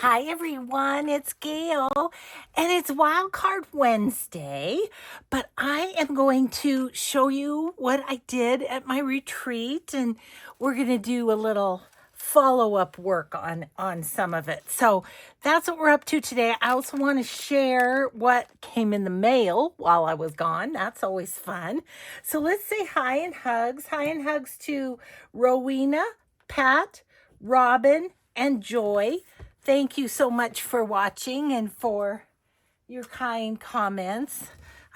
Hi everyone, it's Gail, and it's Wildcard Wednesday, but I am going to show you what I did at my retreat, and we're going to do a little follow-up work on some of it. So that's what we're up to today. I also want to share what came in the mail while I was gone. That's always fun. So let's say hi and hugs. Hi and hugs to Rowena, Pat, Robin, and Joy. Thank you so much for watching and for your kind comments.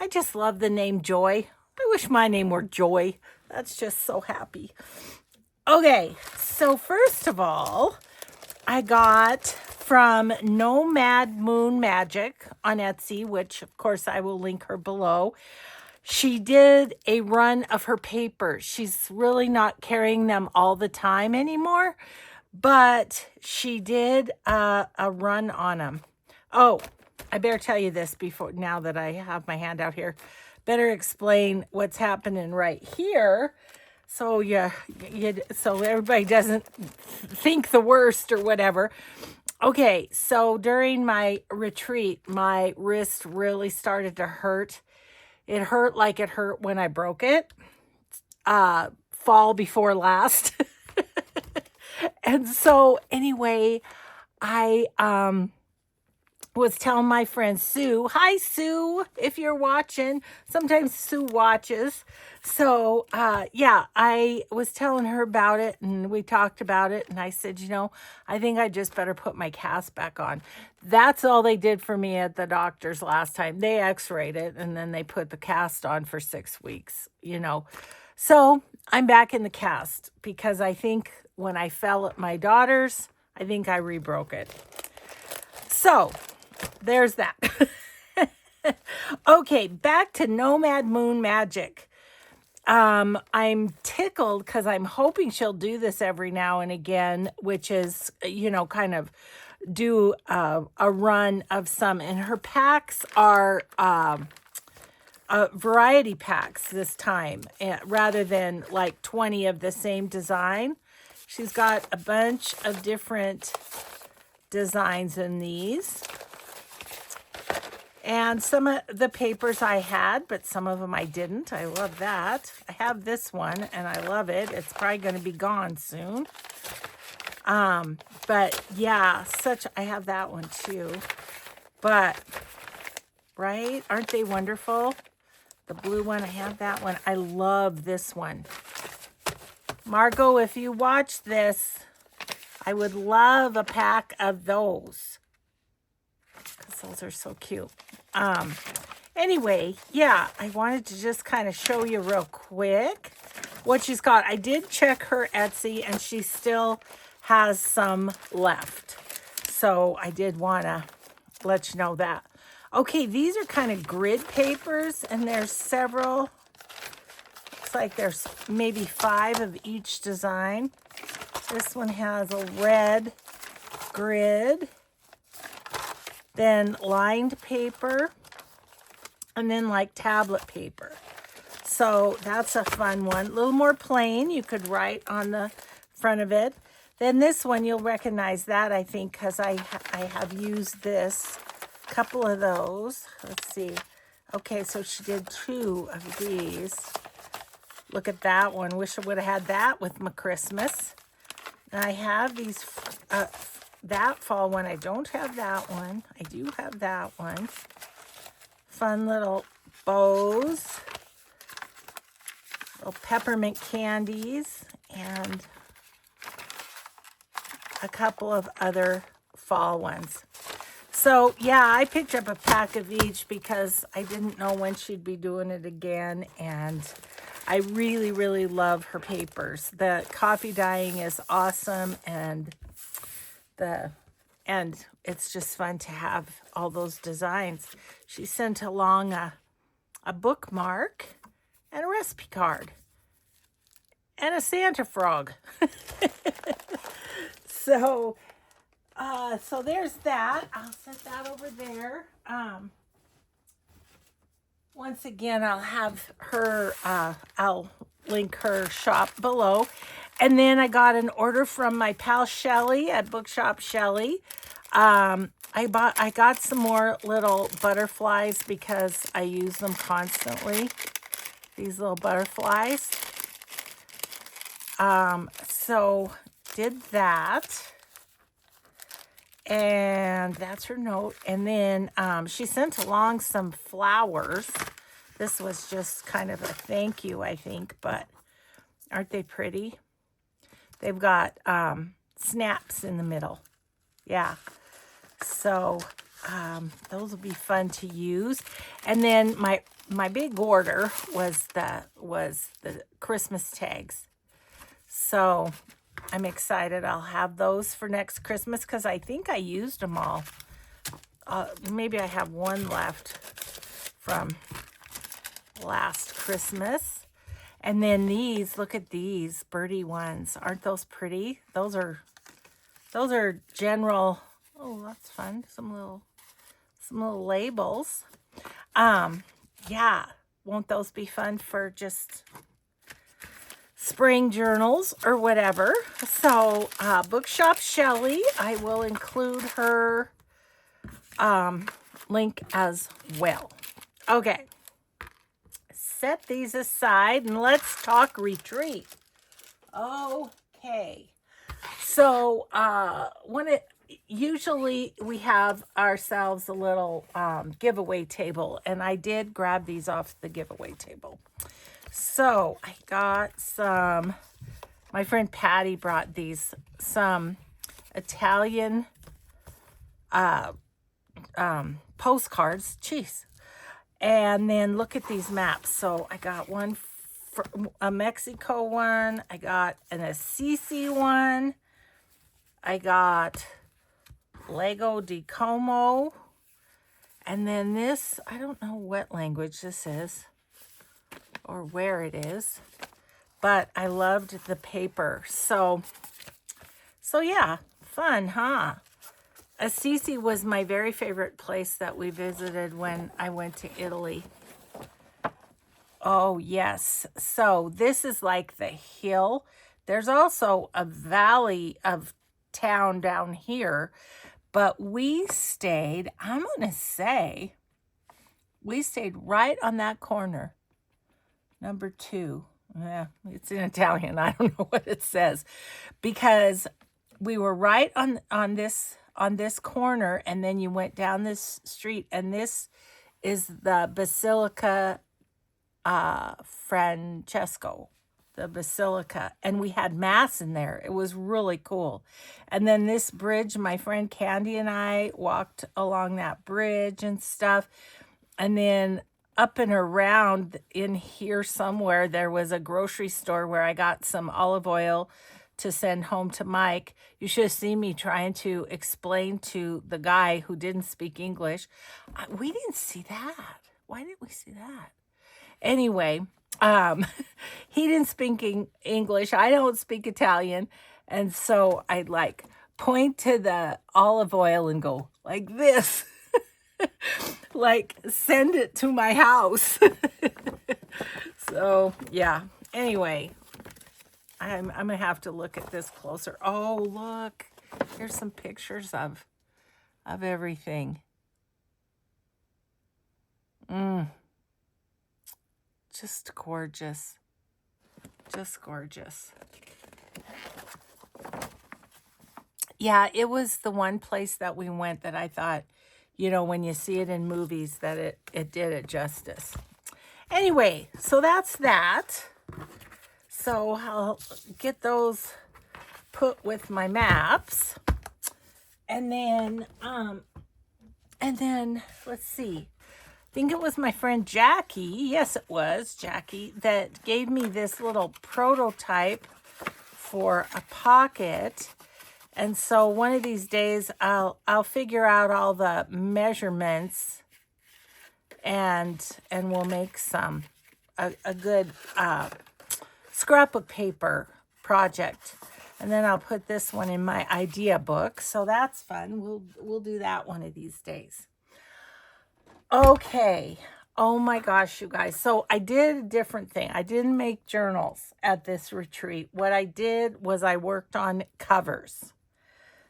I just love the name Joy. I wish my name were Joy. That's just so happy. Okay, so first of all, I got from Nomad Moon Magic on Etsy, which of course I will link her below. She did a run of her papers. She's really not carrying them all the time anymore, but she did a run on them. Oh, I better tell you this before, now that I have my hand out here. Better explain what's happening right here. So so everybody doesn't think the worst or whatever. Okay, so during my retreat, my wrist really started to hurt. It hurt like it hurt when I broke it. Fall before last. And so anyway, I was telling my friend Sue, hi Sue, if you're watching. Sometimes Sue watches. So yeah, I was telling her about it and we talked about it, and I said, I think I just better put my cast back on. That's all they did for me at the doctor's last time. They x-rayed it and then they put the cast on for 6 weeks, So I'm back in the cast because I think when I fell at my daughter's, I think I rebroke it. So there's that. Okay, back to Nomad Moon Magic. I'm tickled because I'm hoping she'll do this every now and again, which is, kind of do a run of some. And her packs are variety packs this time, rather than like 20 of the same design. She's got a bunch of different designs in these. And some of the papers I had, but some of them I didn't. I love that. I have this one and I love it. It's probably going to be gone soon. But yeah, I have that one too. But, right? Aren't they wonderful? The blue one, I have that one. I love this one. Margot, if you watch this, I would love a pack of those. Because those are so cute. Anyway, yeah, I wanted to just kind of show you real quick what she's got. I did check her Etsy and she still has some left. So I did want to let you know that. Okay, these are kind of grid papers and there's several. Looks like there's maybe 5 of each design. This one has a red grid, then lined paper, and then like tablet paper. So that's a fun one. A little more plain. You could write on the front of it. Then this one, you'll recognize that, I think, because I have used this. A couple of those. Let's see. Okay, so she did 2 of these. Look at that one. Wish I would have had that with my Christmas. And I have these, that fall one. I don't have that one. I do have that one. Fun little bows. Little peppermint candies. And a couple of other fall ones. So, yeah, I picked up a pack of each because I didn't know when she'd be doing it again. And I really, really love her papers. The coffee dyeing is awesome, and it's just fun to have all those designs. She sent along a bookmark and a recipe card and a Santa frog. So there's that. I'll set that over there. Once again, I'll have her, I'll link her shop below. And then I got an order from my pal Shelly at Bookshop Shelly. I got some more little butterflies because I use them constantly. These little butterflies. So did that. And that's her note. And then she sent along some flowers. This was just kind of a thank you, I think, but aren't they pretty? They've got snaps in the middle. Yeah. So those will be fun to use. And then my big order was the Christmas tags. So I'm excited. I'll have those for next Christmas because I think I used them all. Maybe I have one left from last Christmas. And then these, look at these birdie ones. Aren't those pretty? Those are general. Oh, that's fun. Some little labels. Yeah. Won't those be fun for just spring journals or whatever? So, Bookshop Shelly, I will include her link as well. Okay. Set these aside and let's talk retreat. Okay. So, usually we have ourselves a little giveaway table, and I did grab these off the giveaway table. So I got some, my friend Patty brought these, some Italian postcards. Jeez. And then look at these maps. So I got one for a Mexico one. I got an Assisi one. I got Lago di Como. And then this, I don't know what language this is or where it is, but I loved the paper. So yeah, fun, huh? Assisi was my very favorite place that we visited when I went to Italy. Oh, yes. So this is like the hill. There's also a valley of town down here, but we stayed, I'm going to say, we stayed right on that corner. Number 2. Yeah, it's in Italian. I don't know what it says. Because we were right on this corner, and then you went down this street, and this is the Basilica Francesco, the Basilica, and we had mass in there. It was really cool. And then this bridge, my friend Candy and I walked along that bridge and stuff. And then up and around in here somewhere, there was a grocery store where I got some olive oil to send home to Mike. You should have seen me trying to explain to the guy who didn't speak English. We didn't see that. Why didn't we see that? Anyway, he didn't speak English. I don't speak Italian. And so I'd like point to the olive oil and go like this. Like send it to my house. So yeah. Anyway, I'm gonna have to look at this closer. Oh, look, here's some pictures of everything. Just gorgeous. Just gorgeous. Yeah, it was the one place that we went that I thought, you know, when you see it in movies, that it did it justice. Anyway, so that's that. So I'll get those put with my maps. And then let's see. I think it was my friend Jackie. Yes, it was Jackie that gave me this little prototype for a pocket. And so one of these days I'll figure out all the measurements and we'll make a good scrapbook paper project. And then I'll put this one in my idea book. So that's fun. We'll do that one of these days. Okay. Oh my gosh, you guys. So I did a different thing. I didn't make journals at this retreat. What I did was I worked on covers.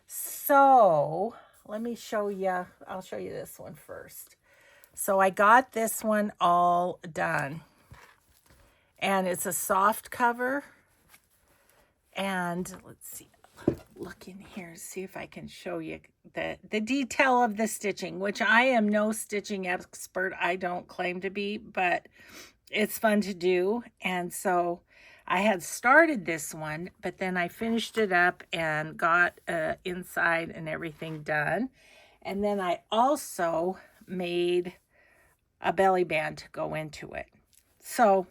So let me show you. I'll show you this one first. So I got this one all done. And it's a soft cover. And let's see. Look in here, see if I can show you the detail of the stitching, which I am no stitching expert. I don't claim to be, but it's fun to do. And so I had started this one, but then I finished it up and got inside and everything done. And then I also made a belly band to go into it. So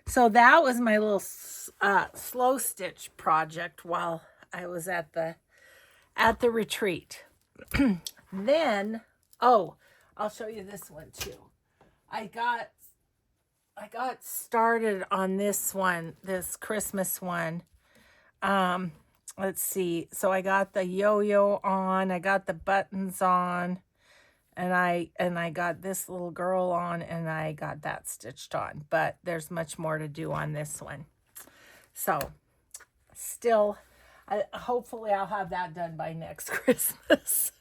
that was my little slow stitch project while I was at the retreat. Then, oh, I'll show you this one too. I got started on this one, this Christmas one. Let's see. So I got the yo-yo on, I got the buttons on, and I got this little girl on, and I got that stitched on. But there's much more to do on this one. So still, hopefully I'll have that done by next Christmas.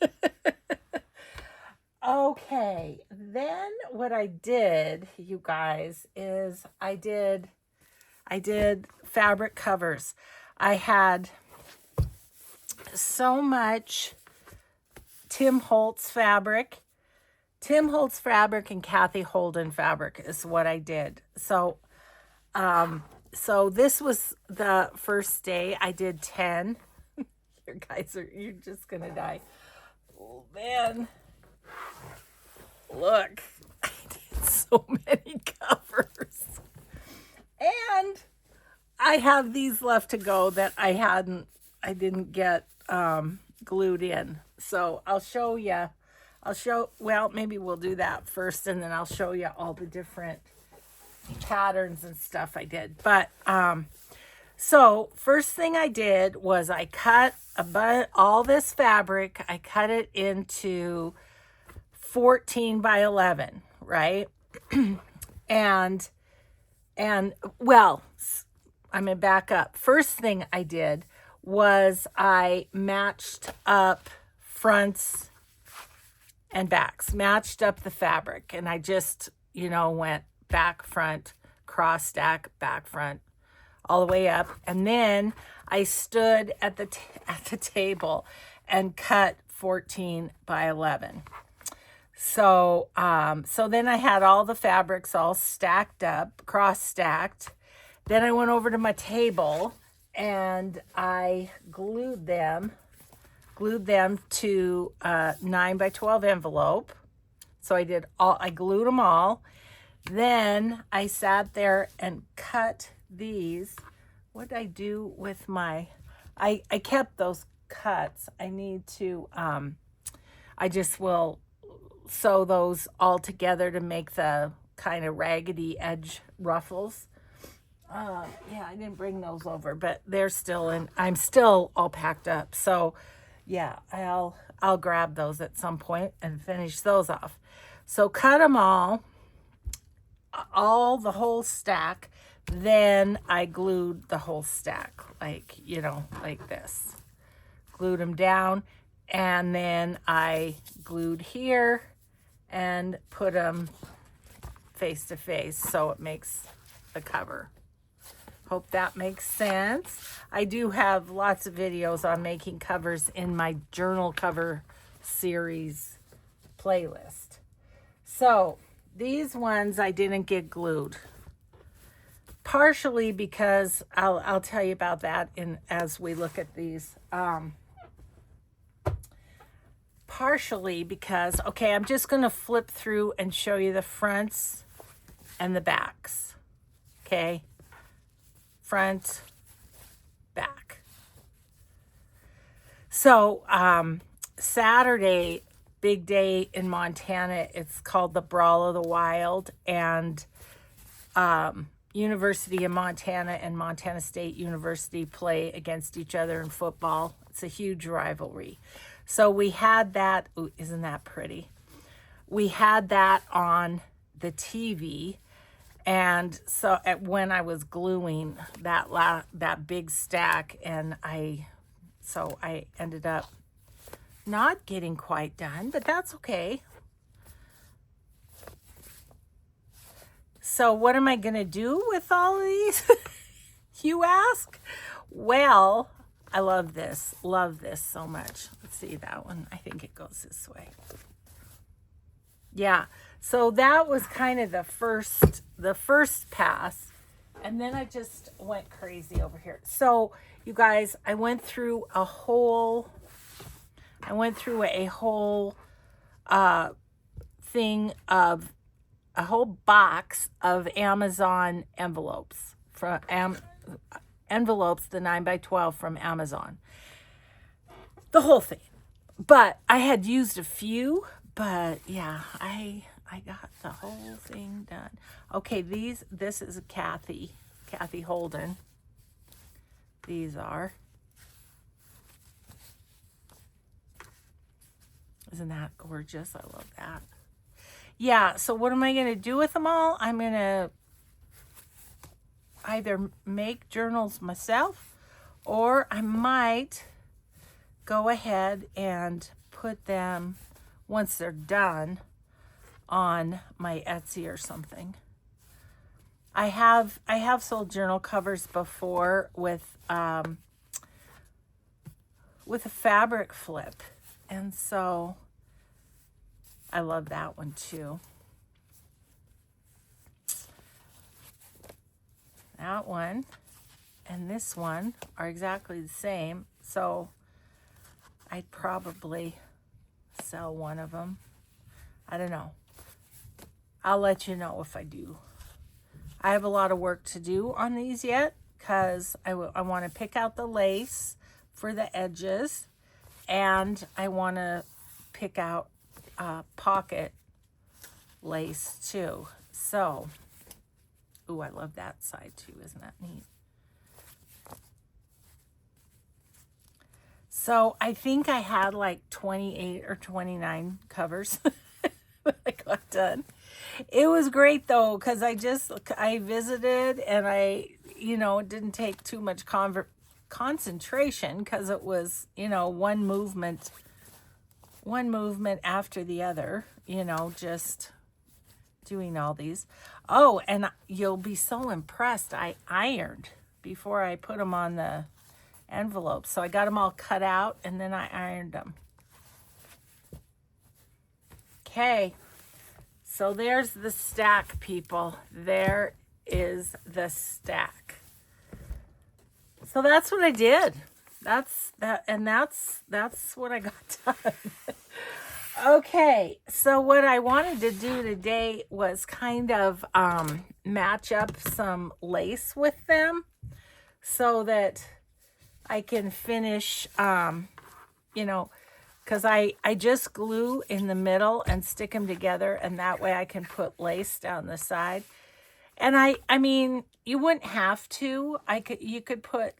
Okay, then what I did, you guys, is I did fabric covers. I had so much Tim Holtz fabric. Tim Holtz fabric and Kathy Holden fabric is what I did. So this was the first day. I did 10. You're just gonna die. Oh man. Look, I did so many covers. And I have these left to go that I didn't get glued in. So I'll show you. Well, maybe we'll do that first, and then I'll show you all the different patterns and stuff I did. But so first thing I did was I cut all this fabric. I cut it into 14 by 11, right? and well, I'm gonna back up. First thing I did was I matched up fronts and backs, matched up the fabric, and I just, went back, front, cross stack, back, front, all the way up. And then I stood at the table and cut 14 by 11. So then I had all the fabrics all stacked up, cross stacked. Then I went over to my table and I glued them to a 9 by 12 envelope. So I glued them all. Then I sat there and cut these. What did I do with I kept those cuts. I need to, I just will sew those all together to make the kind of raggedy edge ruffles. Yeah, I didn't bring those over, but they're still in. I'm still all packed up. So yeah, I'll grab those at some point and finish those off. So cut them all the whole stack. Then I glued the whole stack, like this. Glued them down, and then I glued here and put them face to face so it makes the cover. Hope that makes sense. I do have lots of videos on making covers in my journal cover series playlist. So these ones I didn't get glued. Partially because I'll tell you about that as we look at these. Partially because, okay, I'm just going to flip through and show you the fronts and the backs. Okay, front, back. So Saturday, big day in Montana. It's called the Brawl of the Wild, and University of Montana and Montana State University play against each other in football. It's a huge rivalry. So we had that. Ooh, isn't that pretty? We had that on the TV. And so when I was gluing that big stack, and I ended up not getting quite done, but that's okay. So what am I going to do with all of these, you ask? Well, I love this so much. Let's see that one. I think it goes this way. Yeah, so that was kind of the first pass. And then I just went crazy over here. So you guys, I went through a whole thing of a whole box of Amazon envelopes envelopes, the 9x12 from Amazon. The whole thing. But I had used a few, but yeah, I got the whole thing done. Okay, this is a Kathy Holden. These are. Isn't that gorgeous? I love that. Yeah, so what am I going to do with them all? I'm going to either make journals myself, or I might go ahead and put them, once they're done, on my Etsy or something. I have sold journal covers before with a fabric flip, and so I love that one too. That one and this one are exactly the same, so I'd probably sell one of them. I don't know. I'll let you know if I do. I have a lot of work to do on these yet, because I want to pick out the lace for the edges, and I want to pick out pocket lace too. So, ooh, I love that side too. Isn't that neat? So I think I had like 28 or 29 covers that I got done. It was great though, because I visited, and it didn't take too much concentration, because it was, one movement after the other, just doing all these. Oh, and you'll be so impressed. I ironed before I put them on the envelopes. So I got them all cut out, and then I ironed them. Okay. So there's the stack, people. There is the stack. So that's what I did. That's what I got done. Okay, so what I wanted to do today was kind of match up some lace with them, so that I can finish, because I just glue in the middle and stick them together, and that way I can put lace down the side. And I mean, you wouldn't have to. You could put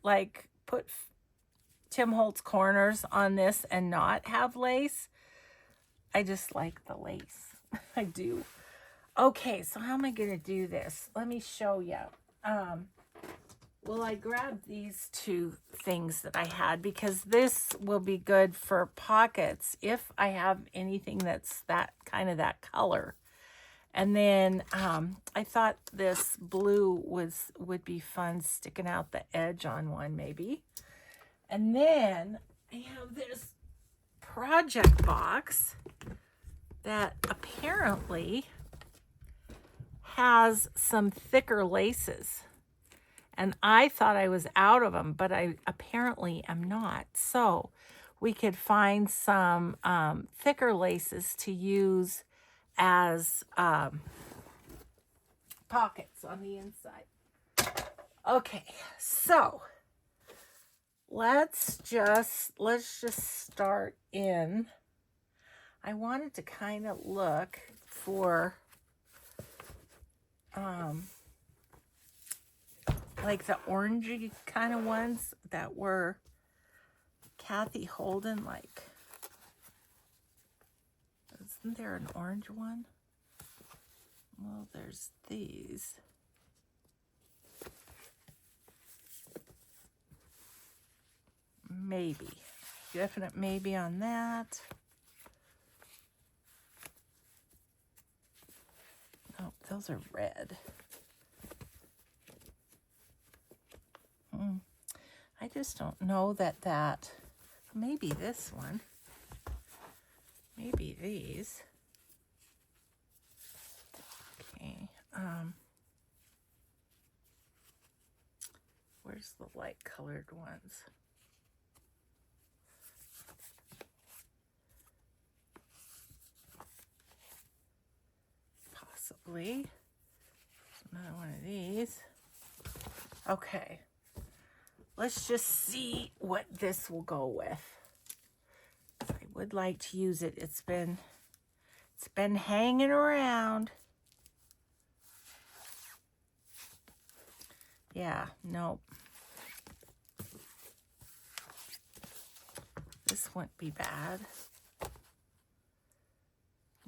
Tim Holtz corners on this and not have lace. I just like the lace. I do. Okay, so how am I going to do this? Let me show you. Well, I grabbed these two things that I had, because this will be good for pockets if I have anything that's that color. And then I thought this blue would be fun sticking out the edge on one maybe. And then I have this project box that apparently has some thicker laces. And I thought I was out of them, but I apparently am not. So we could find some thicker laces to use as pockets on the inside. Okay, so let's just start in. I wanted to kind of look for like the orangey kind of ones that were Kathy Holden, like, isn't there an orange one? Well, there's these. Maybe. I definite maybe on that. Oh, those are red. I just don't know that maybe this one, maybe these. Okay, where's the light colored ones? Possibly. Another one of these. Okay. Let's just see what this will go with. I would like to use it. It's been hanging around. Yeah, nope. This wouldn't be bad.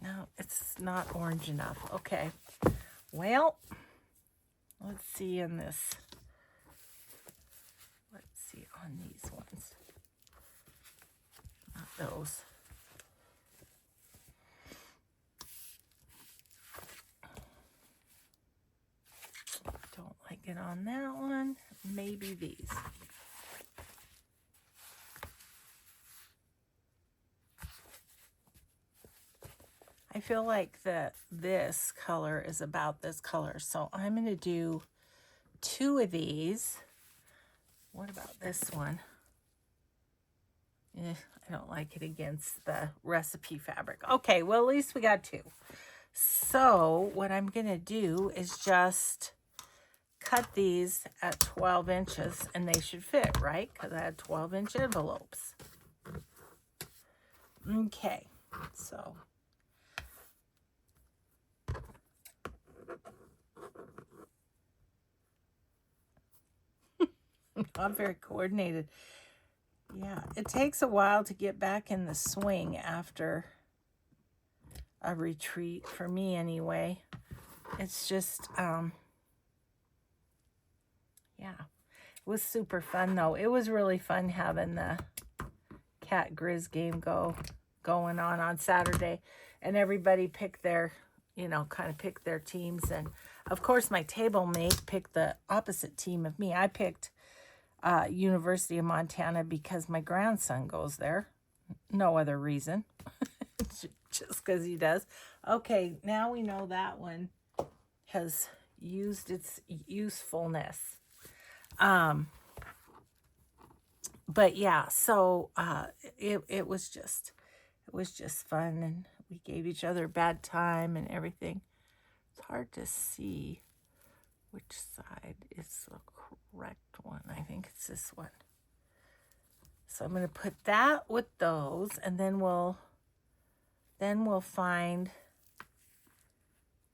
No, it's not orange enough. Okay. Well, let's see in this. Let's see on these ones. Not those. Don't like it on that one. Maybe these. I feel like this color is about this color, so I'm going to do 2 of these. What about this one? I don't like it against the recipe fabric. Okay, well, at least we got 2. So what I'm going to do is just cut these at 12 inches, and they should fit, right? Because I had 12-inch envelopes. Okay, so not very coordinated. Yeah, it takes a while to get back in the swing after a retreat, for me anyway. It's just, yeah, it was super fun though. It was really fun having the cat grizz game going on Saturday, and everybody picked their, kind of picked their teams. And of course my table mate picked the opposite team of me. I picked University of Montana because my grandson goes there. No other reason. Just because he does. Okay, now we know that one has used its usefulness. But yeah, so it was just fun, and we gave each other a bad time and everything. It's hard to see which side is the correct one. I think it's this one. So I'm going to put that with those, and then we'll find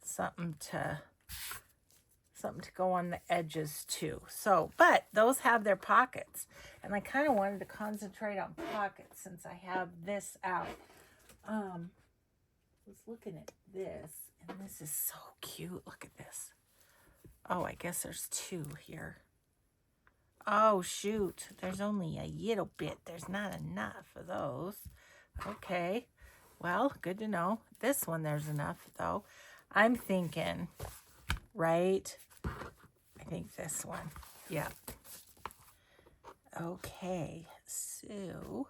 something to go on the edges too. So, but those have their pockets, and I kind of wanted to concentrate on pockets since I have this out. I was looking at this, and this is so cute. Look at this. Oh, I guess there's 2 here. Oh, shoot. There's only a little bit. There's not enough of those. Okay. Well, good to know. This one, there's enough, though. I'm thinking, right? I think this one. Yeah. Okay. So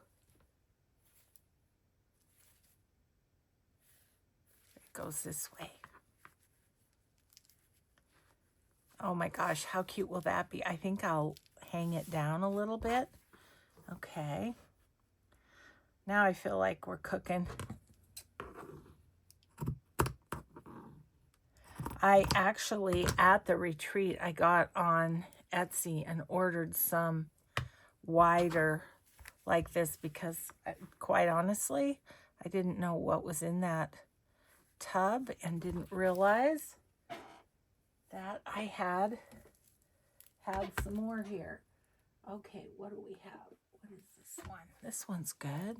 it goes this way. Oh my gosh, how cute will that be? I think I'll hang it down a little bit. Okay. Now I feel like we're cooking. I actually, at the retreat, I got on Etsy and ordered some wider like this because, quite honestly, I didn't know what was in that tub and didn't realize that I had some more here. Okay, what do we have? What is this one? This one's good.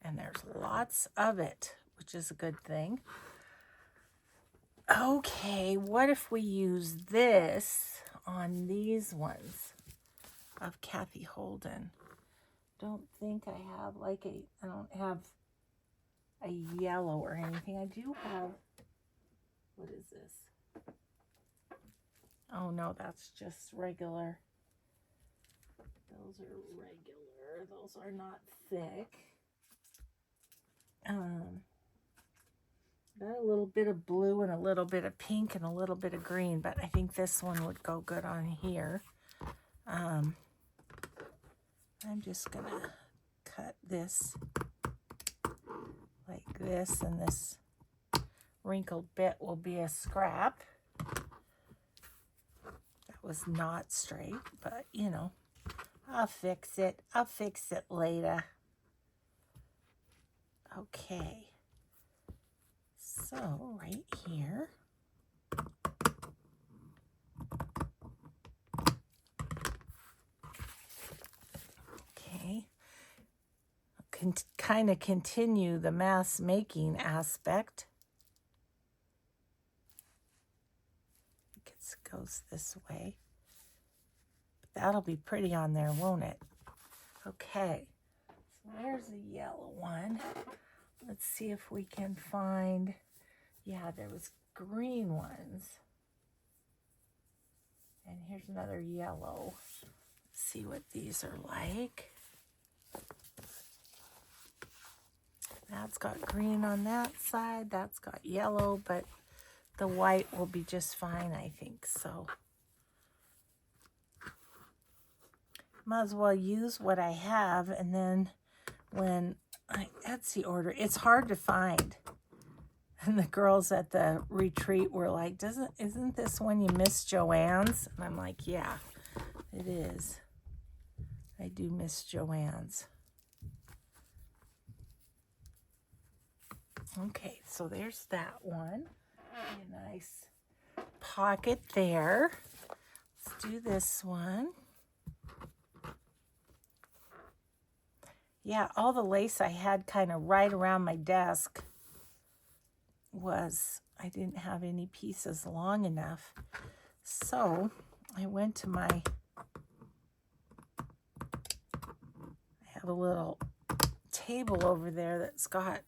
And there's lots of it, which is a good thing. Okay, what if we use this on these ones? of Kathy Holden. Don't think I have like I don't have a yellow or anything. I do have, what is this? Oh no, that's just regular. Those are regular. Those are not thick. Got a little bit of blue and a little bit of pink and a little bit of green, but I think this one would go good on here. I'm just gonna cut this like this, and this wrinkled bit will be a scrap. That was not straight, but you know, I'll fix it. I'll fix it later. Okay. So right here, okay, kind of continue the mask making aspect. It goes this way. But that'll be pretty on there, won't it? Okay, so there's the yellow one. Let's see if we can find, yeah, there was green ones. And here's another yellow. Let's see what these are like. That's got green on that side. That's got yellow, but the white will be just fine, I think. So might as well use what I have, and then when I Etsy order, it's hard to find. And the girls at the retreat were like, isn't this when you miss Joann's? And I'm like, yeah, it is. I do miss Joann's. Okay, so there's that one. A nice pocket there. Let's do this one. Yeah, all the lace I had kind of right around my desk was, I didn't have any pieces long enough. So I went to I have a little table over there that's got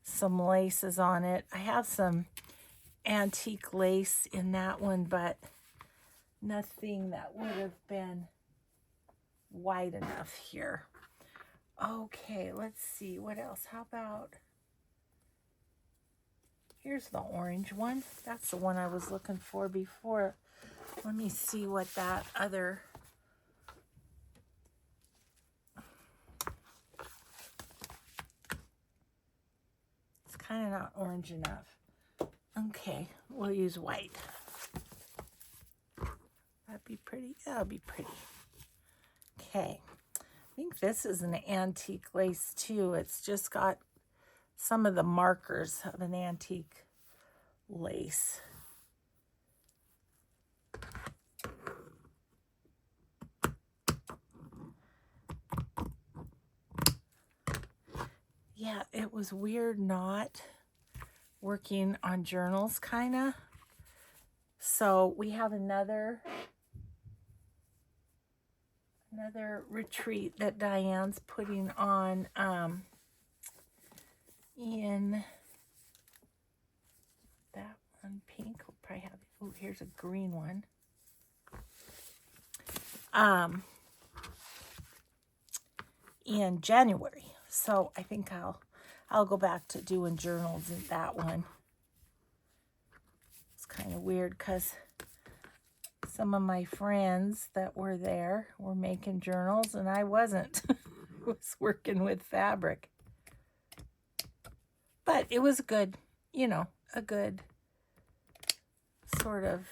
some laces on it. I have some antique lace in that one, but nothing that would have been wide enough here. Okay, let's see what else. How about, here's the orange one. That's the one I was looking for before. Let me see what that other, it's kind of not orange enough. Okay, we'll use white. That'd be pretty. That'll be pretty. Okay. I think this is an antique lace too. It's just got some of the markers of an antique lace. Yeah, it was weird not working on journals, kind of. So we have another retreat that Diane's putting on in that one pink. We'll probably have, oh, here's a green one. In January. So I think I'll go back to doing journals in that one. It's kind of weird because some of my friends that were there were making journals and I wasn't. I was working with fabric. But it was good, you know, a good sort of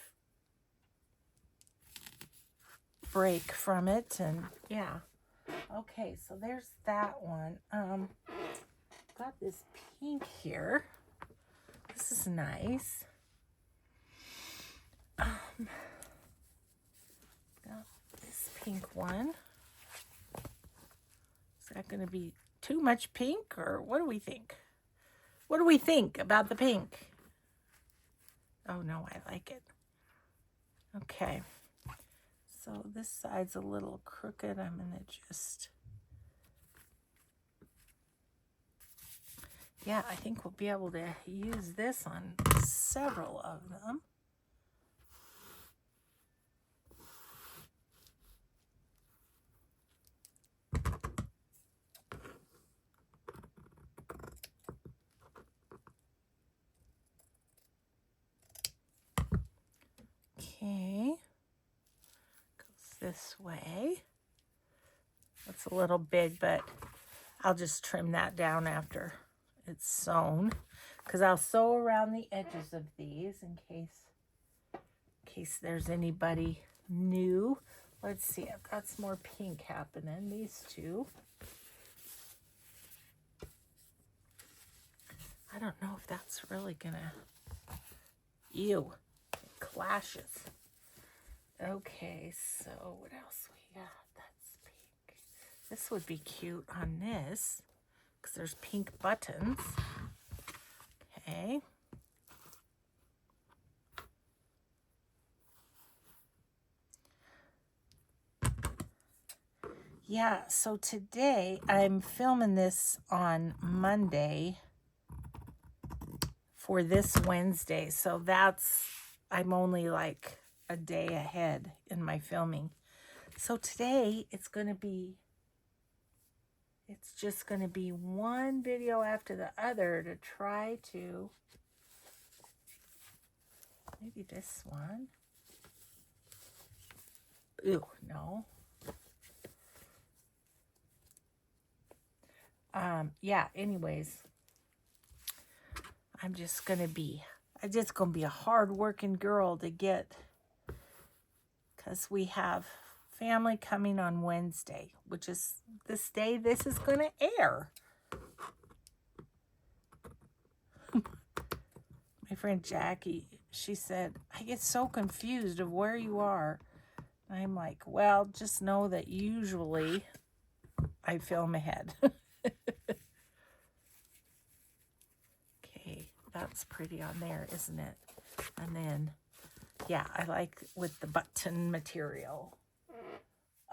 break from it. And yeah. Okay, so there's that one. Got this pink here. This is nice. Got this pink one. Is that going to be too much pink, or what do we think? What do we think about the pink? Oh no, I like it. Okay. So this side's a little crooked. I'm going to just, yeah, I think we'll be able to use this on several of them. Okay, goes this way. That's a little big, but I'll just trim that down after it's sewn, because I'll sew around the edges of these in case there's anybody new. Let's see, I've got some more pink happening. These two. I don't know if that's really gonna, ew, it clashes. Okay, so what else we got? That's pink. This would be cute on this, because there's pink buttons. Okay. Yeah, so today I'm filming this on Monday for this Wednesday. So I'm only like a day ahead in my filming. So today it's just going to be one video after the other to try to, maybe this one. Ew, no. Yeah, anyways, I'm just going to be a hard-working girl to get, because we have family coming on Wednesday, which is this day this is going to air. My friend Jackie, she said, I get so confused of where you are. I'm like, well, just know that usually I film ahead. Okay, that's pretty on there, isn't it? And then, yeah, I like with the button material.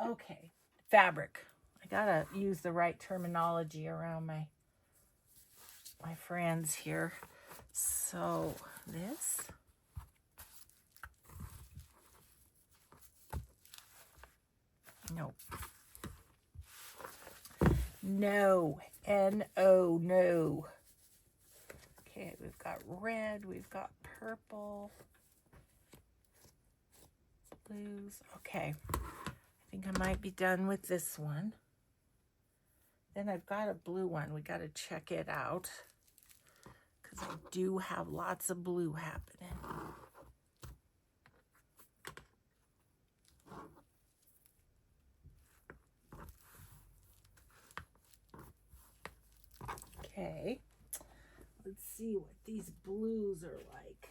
Okay, fabric. I gotta use the right terminology around my friends here. So this. Nope. No. N-O, no. Okay, we've got red, we've got purple, blues. Okay, I think I might be done with this one. Then I've got a blue one. We got to check it out, because I do have lots of blue happening. Okay, let's see what these blues are like.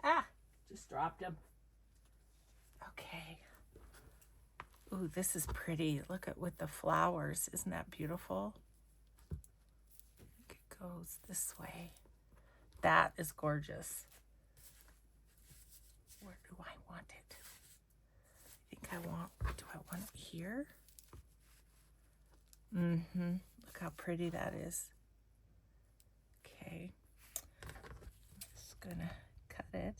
Ah, just dropped them. Okay. Ooh, this is pretty. Look at with the flowers. Isn't that beautiful? I think it goes this way. That is gorgeous. Where do I want it? I think do I want it here? Look how pretty that is. Okay. I'm just gonna cut it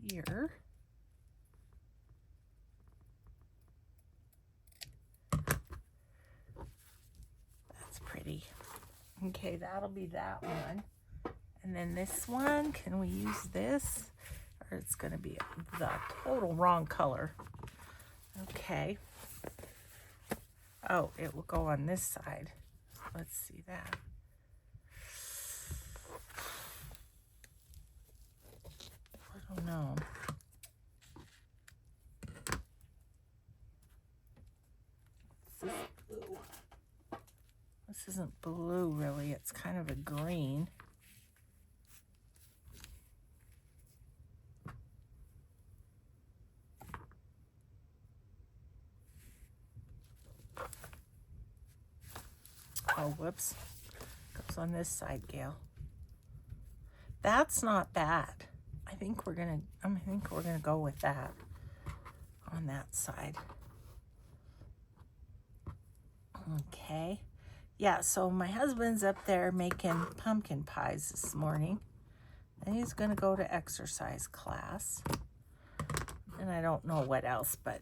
here. That's pretty. Okay, that'll be that one. And then this one, can we use this? Or it's gonna be the total wrong color. Okay. Oh, it will go on this side. Let's see that. I don't know. This is blue. This isn't blue really, it's kind of a green. Oh, whoops. Goes on this side, Gail. That's not bad. I I think we're gonna go with that on that side. Okay. Yeah, so my husband's up there making pumpkin pies this morning. And he's gonna go to exercise class. And I don't know what else, but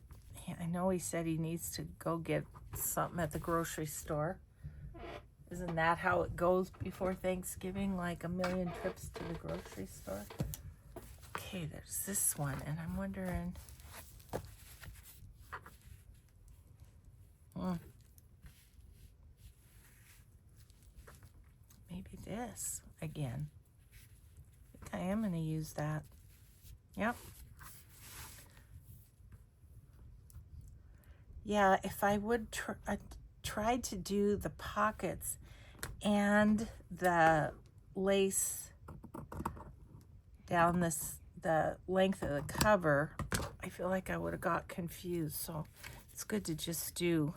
I know he said he needs to go get something at the grocery store. Isn't that how it goes before Thanksgiving? Like a million trips to the grocery store? Okay, there's this one, and I'm wondering... maybe this again. I think I am going to use that. Yep. Yeah, if I would try to do the pockets and the lace down the length of the cover, I feel like I would have got confused. So it's good to just do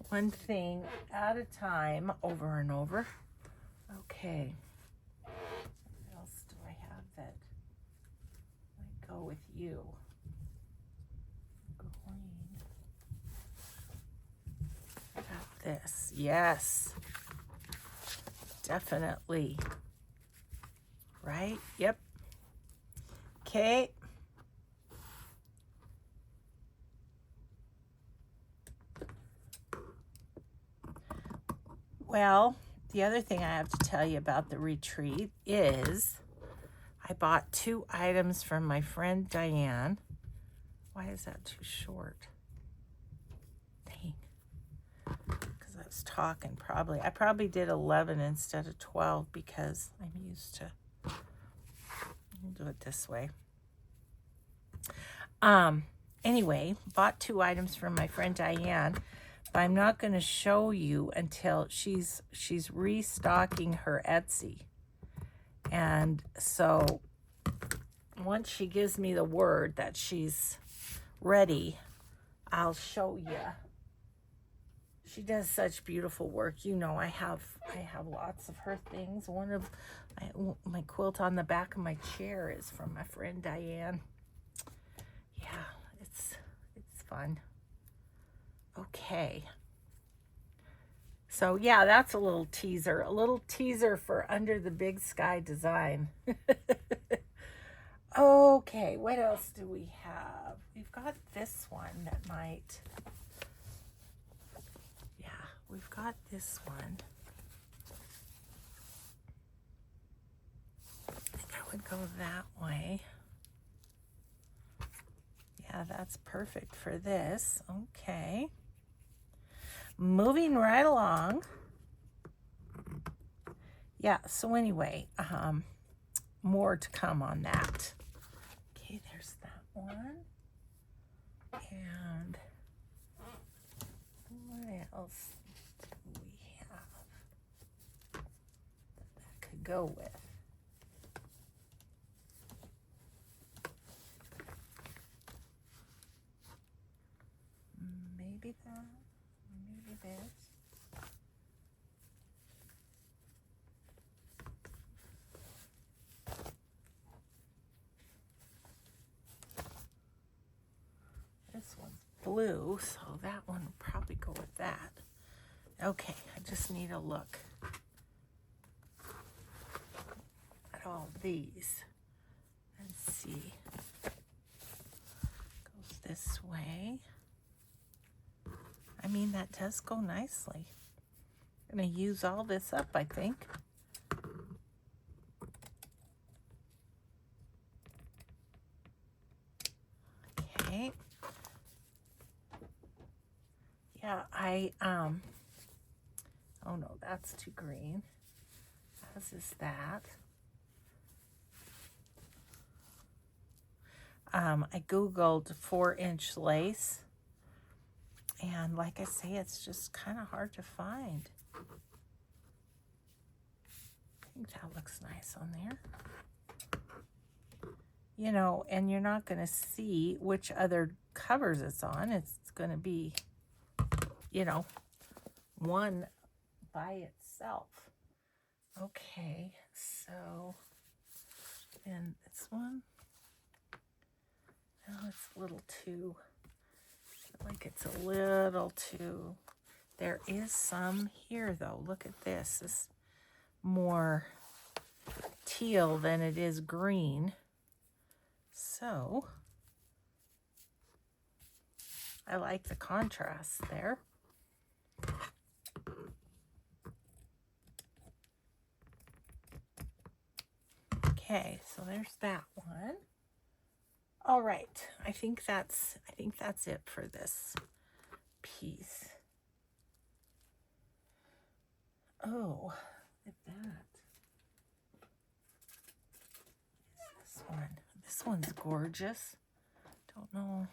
one thing at a time, over and over. Okay. What else do I have that might go with you? Green. I got this. Yes. Definitely. Right? Yep. Okay. Well, the other thing I have to tell you about the retreat is I bought 2 items from my friend Diane. Why is that too short? Dang. Because I was talking probably. I probably did 11 instead of 12 because I'm used to... I'll do it this way. Anyway, bought 2 items from my friend Diane, but I'm not going to show you until she's restocking her Etsy. And so once she gives me the word that she's ready, I'll show you. She does such beautiful work. You know, I have lots of her things. One of my quilt on the back of my chair is from my friend Diane. Yeah, it's fun. Okay. So yeah, that's a little teaser for Under the Big Sky design. Okay, what else do we have? We've got this one that might... yeah, we've got this one. I think I would go that way. Yeah, that's perfect for this. Okay. Moving right along. Yeah, so anyway, more to come on that. Okay, there's that one. And what else do we have that could go with? Maybe that, maybe this. This one's blue, so that one will probably go with that. Okay, I just need a look at all these and see. Goes this way. I mean, that does go nicely. I'm going to use all this up, I think. Okay. Yeah, oh no, that's too green. As is that. I Googled 4-inch lace. And like I say, it's just kind of hard to find. I think that looks nice on there. You know, and you're not going to see which other covers it's on. It's going to be, you know, one by itself. Okay, so I And this one, oh, it's a little too, I feel like it's a little too, there is some here though. Look at this. This is more teal than it is green. So I like the contrast there. Okay, so there's that one. All right, I think that's it for this piece. Oh, look at that. This one. This one's gorgeous. Don't know.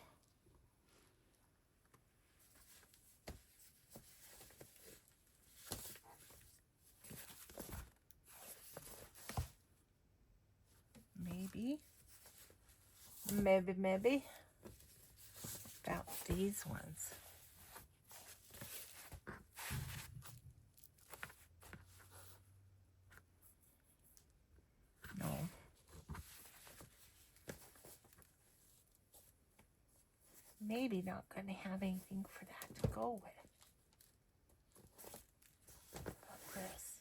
Maybe. About these ones. No. Maybe not going to have anything for that to go with. About this.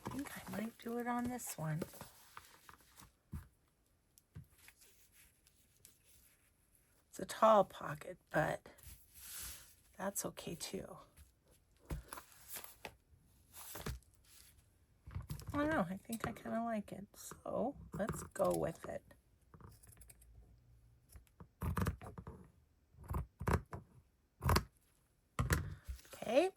I think I might do it on this one. It's a tall pocket, but that's okay too. I don't know, I think I kind of like it, so let's go with it. Okay.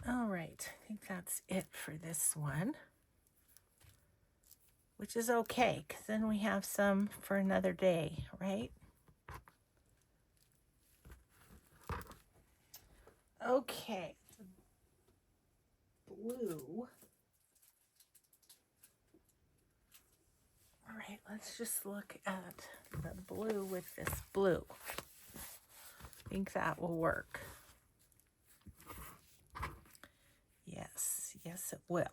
All right, I think that's it for this one, which is okay, because then we have some for another day, right? Okay, blue. All right, let's just look at the blue with this blue. I think that will work. Yes, it will.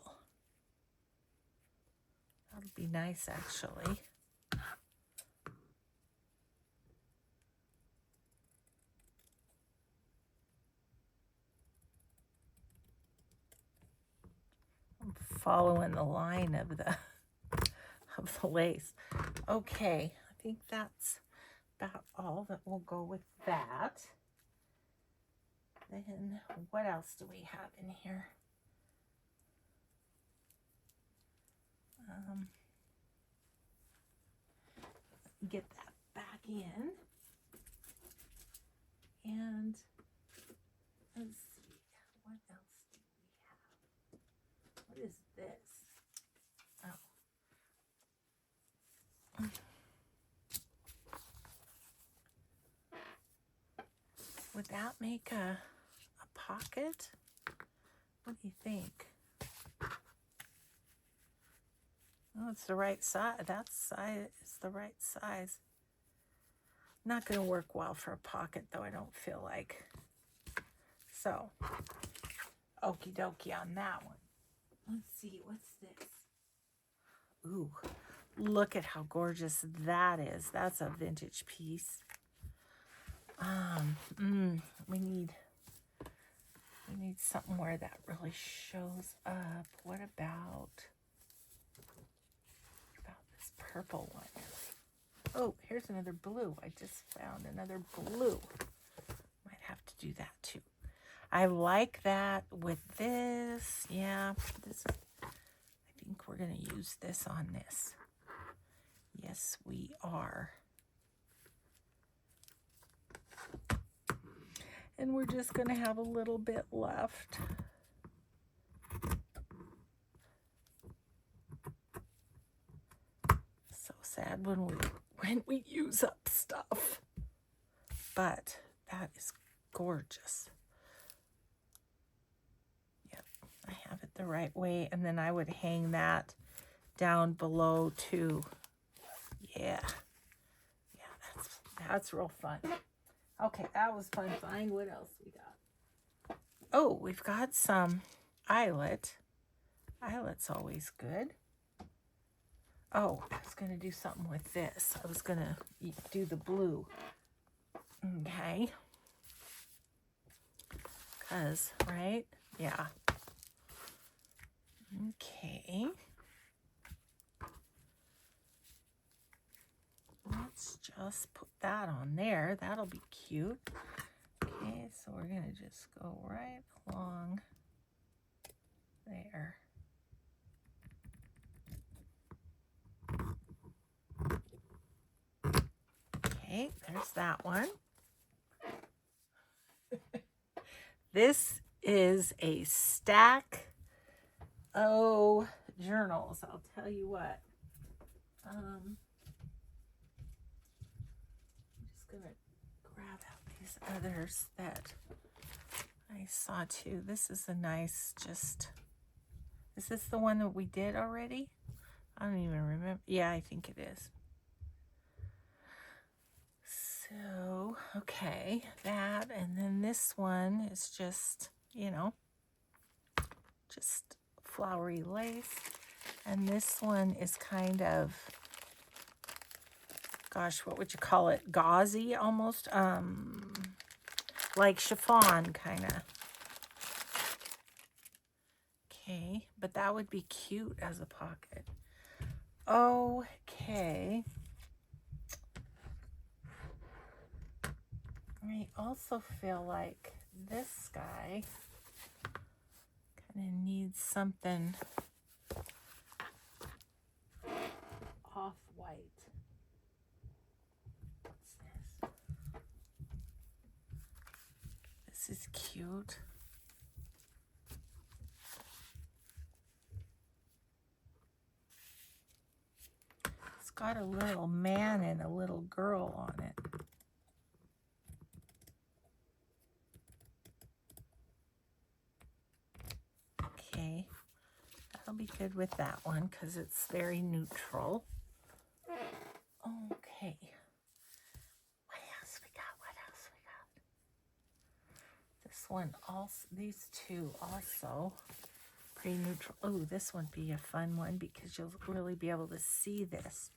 That'll be nice, actually. I'm following the line of the lace. Okay, I think that's about all that will go with that. Then what else do we have in here? Get that back in. And let's see, what else do we have? What is this? Oh. Would that make a pocket? What do you think? Oh, it's the right size. That size is the right size. Not going to work well for a pocket, though, I don't feel like. So, okie dokie on that one. Let's see, what's this? Ooh, look at how gorgeous that is. That's a vintage piece. We need something where that really shows up. What about this purple one? Oh, here's another blue. I just found another blue. Might have to do that too. I like that with this. Yeah, this. I think we're going to use this on this. Yes, we are. And we're just going to have a little bit left. So sad when we use up stuff. But that is gorgeous. Yep, I have it the right way. And then I would hang that down below too. Yeah, that's real fun. Okay, that was fun. Find what else we got. Oh, we've got some eyelet. Eyelet's always good. Oh, I was going to do something with this. I was going to do the blue. Okay. Because, right? Yeah. Okay. Let's just put that on there. That'll be cute. Okay, so we're going to just go right along there. Okay, there's that one. This is a stack of journals. I'll tell you what. I'm just going to grab out these others that I saw too. This is a nice, is this the one that we did already? I don't even remember. Yeah, I think it is. So, okay, that, and then this one is just, just flowery lace. And this one is kind of, gosh, what would you call it? Gauzy almost, like chiffon kind of. Okay, but that would be cute as a pocket. Okay. I also feel like this guy kind of needs something off-white. What's this? This is cute. It's got a little man and a little girl on it. Okay, that'll be good with that one because it's very neutral. Okay. What else we got? What else we got? This one also, these two also pretty neutral. Oh, this would be a fun one because you'll really be able to see this.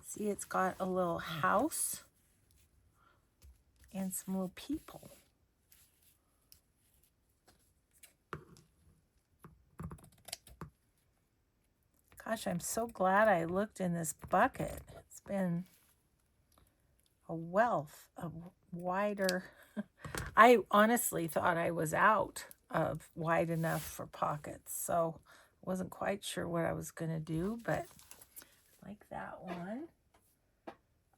See, it's got a little house and some little people. Gosh, I'm so glad I looked in this bucket. It's been a wealth of wider. I honestly thought I was out of wide enough for pockets, so I wasn't quite sure what I was going to do, but I like that one.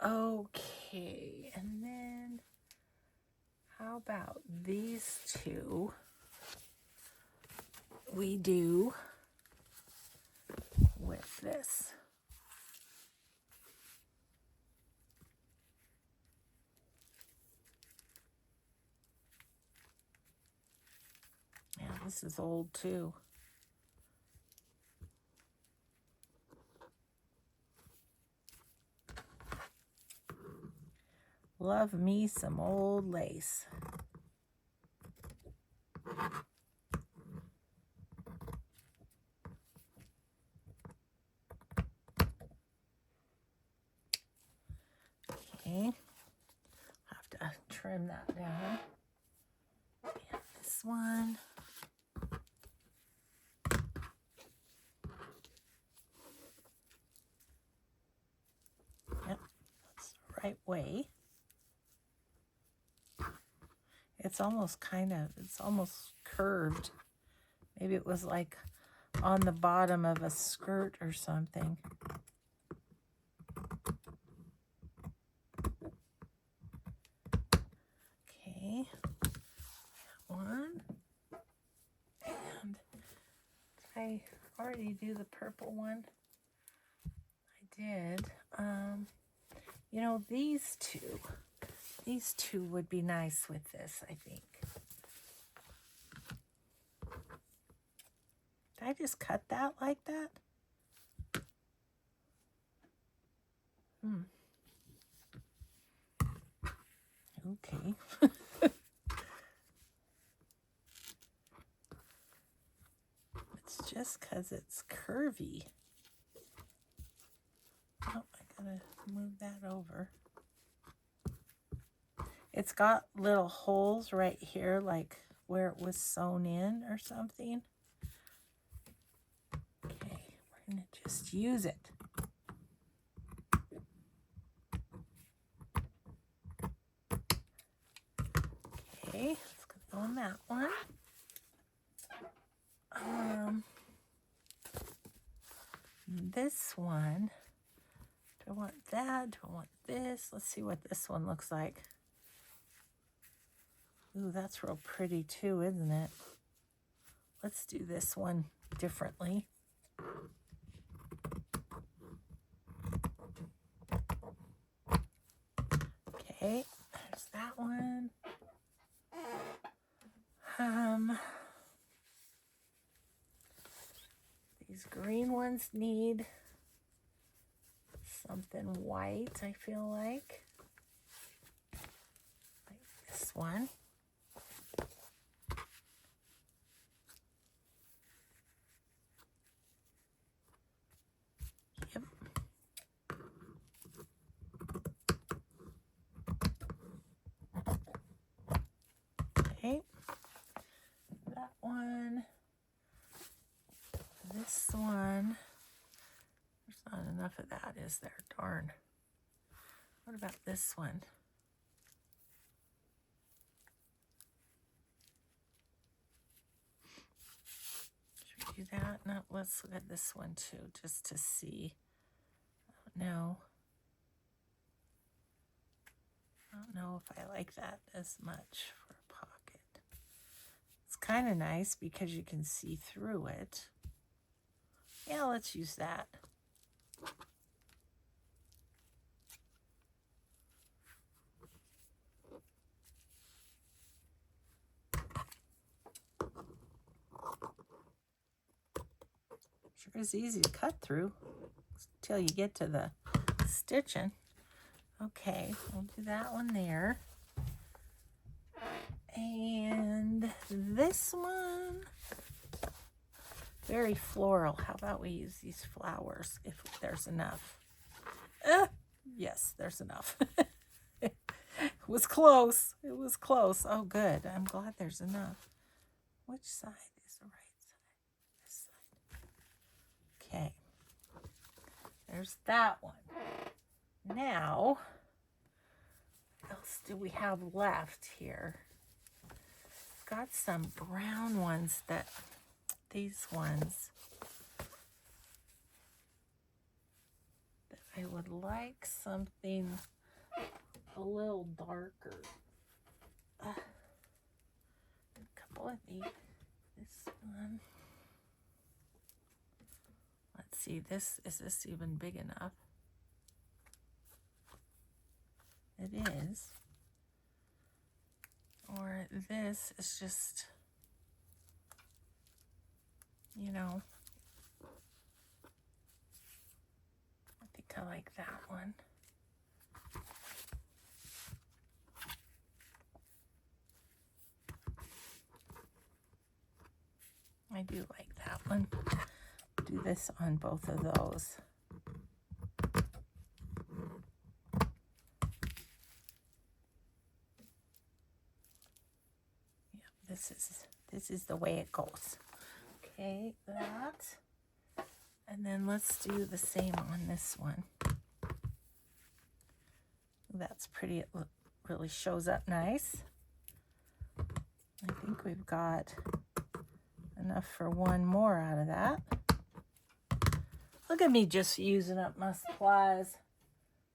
Okay, and then how about these two? We do with this. Yeah, this is old too. Love me some old lace. Okay, have to trim that down. And this one. Yep, that's the right way. It's almost it's almost curved. Maybe it was like on the bottom of a skirt or something. Okay, one. And I already do the purple one. I did. You know, these two would be nice with this, I think. Did I just cut that like that? Okay. because it's curvy. Oh, I gotta move that over. It's got little holes right here, like where it was sewn in or something. Okay, we're gonna just use it. Okay, let's go on that one. This one, do I want that? Do I want this? Let's see what this one looks like. Ooh, that's real pretty too, isn't it? Let's do this one differently. Okay, there's that one. These green ones need something white, I feel like this one. Yep. Okay, that one. This one. There's not enough of that, is there? Darn. What about this one? Should we do that? No, let's look at this one too, just to see. No. I don't know if I like that as much for a pocket. It's kind of nice because you can see through it. Yeah, let's use that. Sure is easy to cut through until you get to the stitching. Okay, we'll do that one there. And this one, very floral. How about we use these flowers if there's enough? Yes, there's enough. It was close. It was close. Oh, good. I'm glad there's enough. Which side is the right side? This side. Okay. There's that one. Now, what else do we have left here? Got some brown ones that, these ones, that I would like something a little darker. A couple of these. This one. Let's see, is this even big enough? It is. Or this is just, you know, I think I like that one. I do like that one. Do this on both of those. Yeah, this is the way it goes. Okay, that. And then let's do the same on this one. That's pretty. It really shows up nice. I think we've got enough for one more out of that. Look at me just using up my supplies.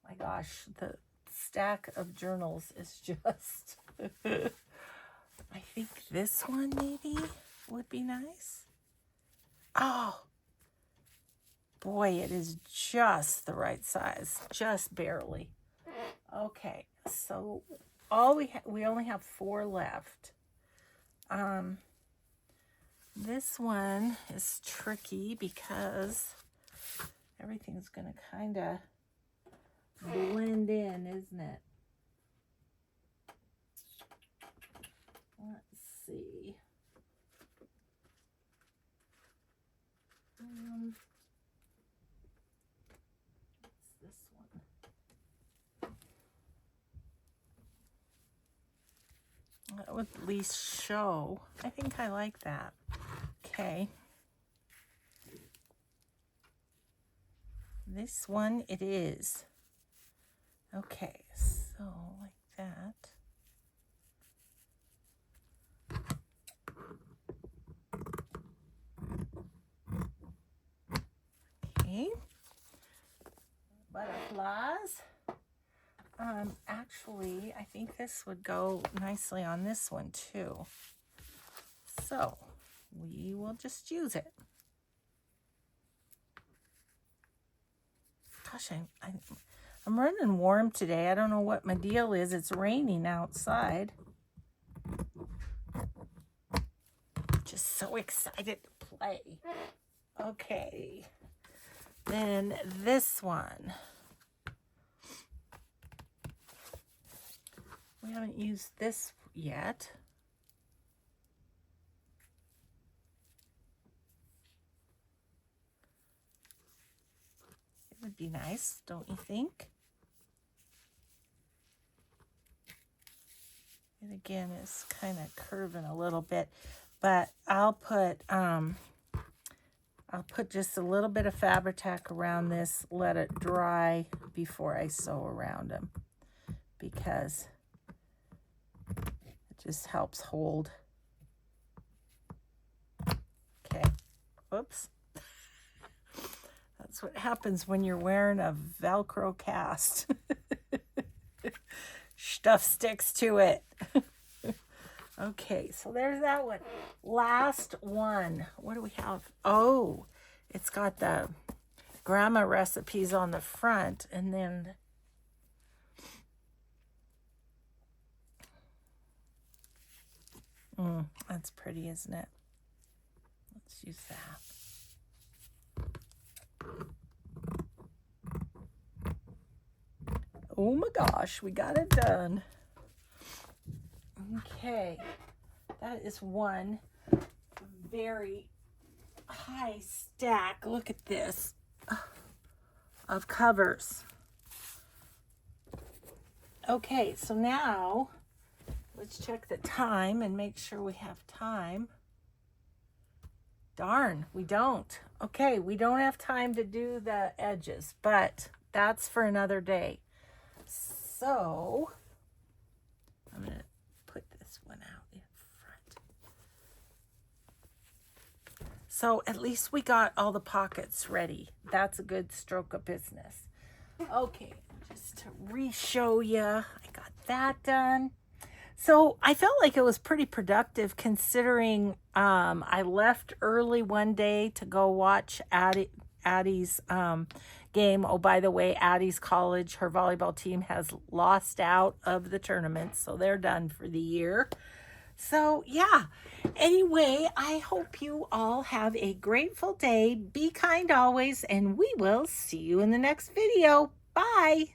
My gosh, the stack of journals is just... I think this one maybe would be nice. Oh, boy, it is just the right size, just barely. Okay, so we only have 4 left. This one is tricky because everything's gonna kind of blend in, isn't it? Let's see. What's this one? That would at least show. I think I like that. Okay. This one it is. Okay, so like that. Okay. Butterflies. Actually, I think this would go nicely on this one too. So we will just use it. Gosh, I'm running warm today. I don't know what my deal is. It's raining outside. Just so excited to play. Okay. Then this one. We haven't used this yet. It would be nice, don't you think? It again is kind of curving a little bit, but I'll put just a little bit of Fabri-Tac around this, let it dry before I sew around them, because it just helps hold. Okay, whoops. That's what happens when you're wearing a Velcro cast. Stuff sticks to it. Okay, so there's that one. Last one. What do we have? Oh, it's got the grandma recipes on the front, and then that's pretty, isn't it? Let's use that. Oh my gosh, we got it done. Okay, that is one very high stack. Look at this of covers. Okay, so now let's check the time and make sure we have time. Darn, we don't. Okay, we don't have time to do the edges, but that's for another day. So I'm going to put this one out in front. So at least we got all the pockets ready. That's a good stroke of business. Okay, just to re-show you, I got that done. So I felt like it was pretty productive, considering I left early one day to go watch Addie's game. Oh, by the way, Addie's college, her volleyball team has lost out of the tournament, so they're done for the year. So yeah, anyway, I hope you all have a grateful day. Be kind always, and we will see you in the next video. Bye.